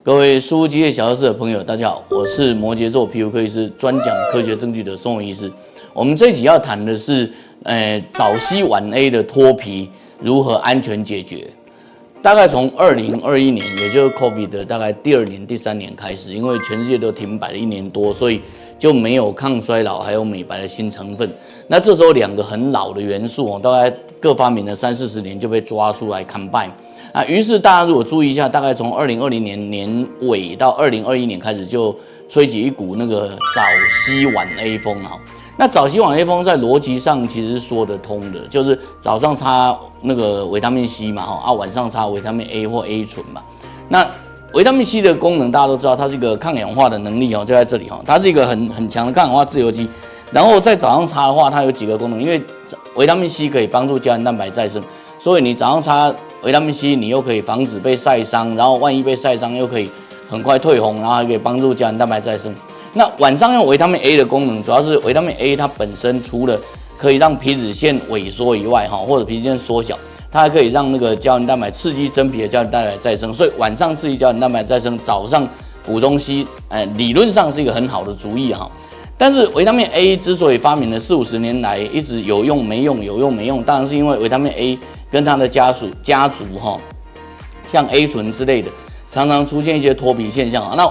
各位书机械小教室的朋友，大家好，我是摩羯座皮肤科医师，专讲科学证据的宋医师。我们这一集要谈的是，早 C 晚 A 的脱皮如何安全解决。大概从2021年，也就是 COVID 的大概第2年、第3年开始，因为全世界都停摆了1年多，所以就没有抗衰老还有美白的新成分。那这时候2个很老的元素大概各发明了30-40年就被抓出来 combine。于是大家如果注意一下，大概从2020年年尾到2021年开始，就吹起一股那个早 C 晚 A 风啊。那早 C 晚 A 风在逻辑上其实是说得通的，就是早上擦那个维他命 C 嘛，晚上擦维他命 A 或 A 醇嘛。那维他命 C 的功能大家都知道，它是一个抗氧化的能力就在这里它是一个很强的抗氧化自由基。然后在早上擦的话，它有几个功能，因为维他命 C 可以帮助胶原蛋白再生，所以你早上擦维他命 C， 你又可以防止被晒伤，然后万一被晒伤又可以很快退红，然后还可以帮助胶原蛋白再生。那晚上用维他命 A 的功能，主要是维他命 A 它本身除了可以让皮脂腺萎缩以外，或者皮脂腺缩小，它还可以让那个胶原蛋白刺激真皮的胶原蛋白再生。所以晚上刺激胶原蛋白再生，早上补充 C， 理论上是一个很好的主意但是维他命 A 之所以发明了40-50年来一直有用没用，有用没用，当然是因为维他命 A 跟它的家族像 A 醇之类的，常常出现一些脱皮现象那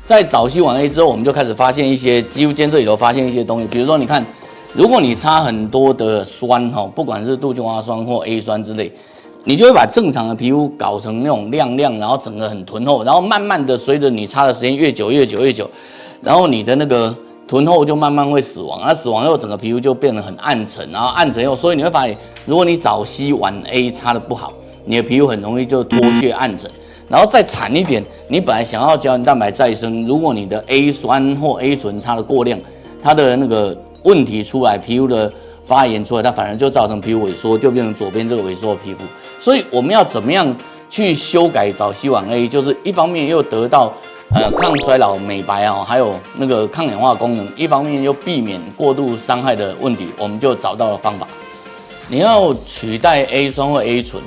在早 C 晚 A 之后，我们就开始发现一些肌肤间这里头发现一些东西，比如说你看，如果你擦很多的酸不管是杜鹃花酸或 A 酸之类，你就会把正常的皮肤搞成那种亮亮，然后整个很浑厚，然后慢慢的随着你擦的时间越久，然后你的那个臀厚就慢慢会死亡，那死亡后整个皮肤就变得很暗沉，然后暗沉后，所以你会发现，如果你早 C 晚 A 擦的不好，你的皮肤很容易就脱屑暗沉。然后再惨一点，你本来想要胶原蛋白再生，如果你的 A 酸或 A 醇擦的过量，它的那个问题出来，皮肤的发炎出来，它反而就造成皮肤萎缩，就变成左边这个萎缩的皮肤。所以我们要怎么样去修改早 C 晚 A， 就是一方面又得到抗衰老、美白还有那个抗氧化功能，一方面又避免过度伤害的问题，我们就找到了方法。你要取代 A 酸或 A 醇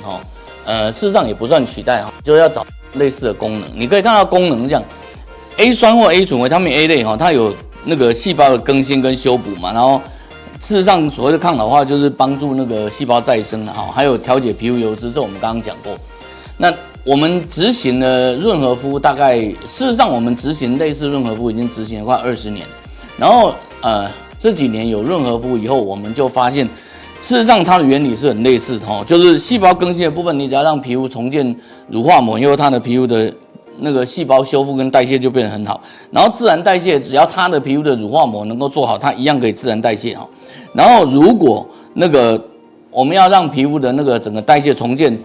事实上也不算取代就是要找类似的功能。你可以看到功能这样 ，A 酸或 A 醇、维他命 A 类它有那个细胞的更新跟修补嘛，然后事实上所谓的抗老化就是帮助那个细胞再生还有调节皮肤油脂，这我们刚刚讲过。那我们执行了润和肤，大概事实上我们执行类似润和肤已经执行了快20年，然后这几年有润和肤以后，我们就发现事实上它的原理是很类似的就是细胞更新的部分，你只要让皮肤重建乳化膜以后，它的皮肤的那个细胞修复跟代谢就变得很好，然后自然代谢只要它的皮肤的乳化膜能够做好，它一样可以自然代谢然后如果那个我们要让皮肤的那个整个代谢重建，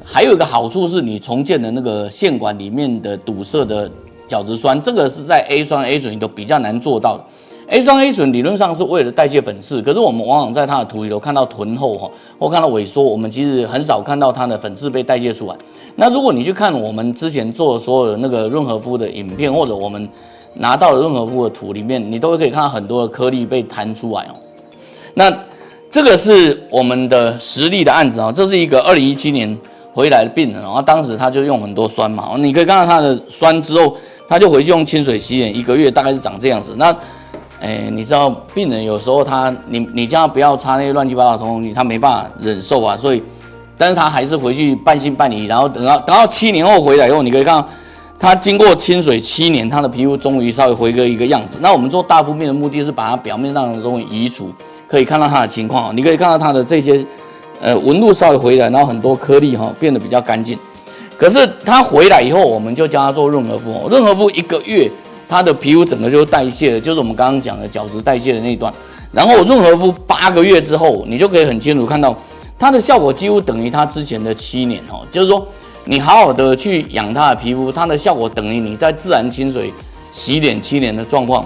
还有一个好处是你重建的那个腺管里面的堵塞的角质酸，这个是在 A 酸 A 醇里头比较难做到的。A 酸 A 醇理论上是为了代谢粉刺，可是我们往往在它的图里头看到臀厚或看到萎缩，我们其实很少看到它的粉刺被代谢出来。那如果你去看我们之前做的所有的那个润和肤的影片，或者我们拿到的润和肤的图里面，你都可以看到很多的颗粒被弹出来那这个是我们的实例的案子这是一个2017年回来的病人当时他就用很多酸嘛你可以看到他的酸之后，他就回去用清水洗脸1个月，大概是长这样子。那你知道病人有时候你叫他不要擦那些乱七八糟的东西，他没办法忍受所以，但是他还是回去半信半疑，然后等到7年后回来以后，你可以看到他经过清水7年，他的皮肤终于稍微回归一个样子。那我们做大肤面的目的是把它表面上的东西移除，可以看到他的情况你可以看到他的这些纹路稍微回来，然后很多颗粒变得比较干净。可是他回来以后，我们就教他做润和肤润和肤1个月。它的皮肤整个就代谢了，就是我们刚刚讲的角质代谢的那一段。然后润和肤8个月之后，你就可以很清楚看到它的效果几乎等于它之前的7年就是说你好好的去养它的皮肤，它的效果等于你在自然清水洗脸7年的状况。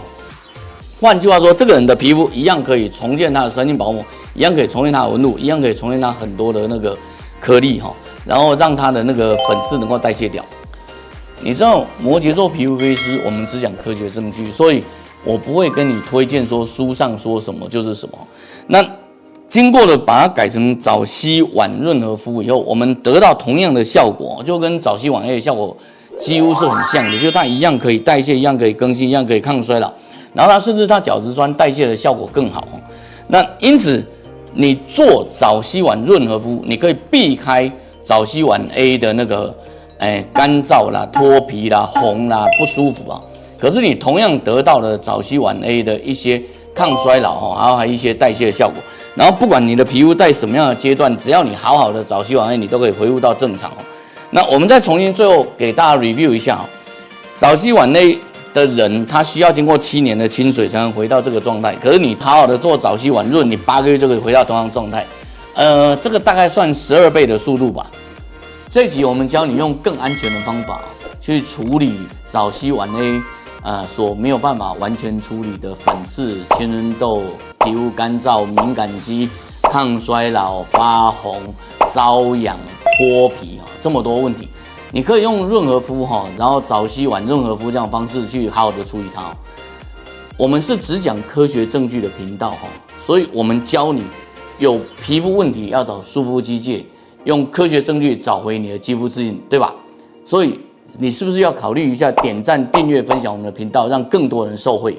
换句话说，这个人的皮肤一样可以重建它的酸性保护膜，一样可以重建它的纹路，一样可以重建它很多的那个颗粒然后让它的那个粉刺能够代谢掉。你知道摩羯座皮肤科医师，我们只讲科学证据，所以我不会跟你推荐说书上说什么就是什么。那经过了把它改成早 C 晚润和肤以后，我们得到同样的效果，就跟早 C 晚 A 的效果几乎是很像的，就它一样可以代谢，一样可以更新，一样可以抗衰老，然后它甚至它角质酸代谢的效果更好。那因此你做早烯丸润和肤，你可以避开早烯丸 A 的那个干燥啦、脱皮啦、红啦、不舒服啊。可是你同样得到了早烯丸 A 的一些抗衰老然后还有一些代谢的效果。然后不管你的皮肤在什么样的阶段，只要你好好的早烯丸 A， 你都可以恢复到正常。那我们再重新最后给大家 review 一下早烯丸 A 的人，他需要经过7年的清水才能回到这个状态。可是你好好的做早烯丸润，你8个月就可以回到同样状态。这个大概算12倍的速度吧。这一集我们教你用更安全的方法去处理早烯丸 A。所没有办法完全处理的粉刺、青春痘、皮肤干燥、敏感肌、抗衰老、发红、瘙痒、脱皮这么多问题，你可以用润和肤然后早烯丸润和肤这样的方式去好好的处理它。我们是只讲科学证据的频道所以我们教你有皮肤问题要找舒肤机械，用科学证据找回你的肌肤自信，对吧？所以你是不是要考虑一下点赞、订阅、分享我们的频道，让更多人受惠？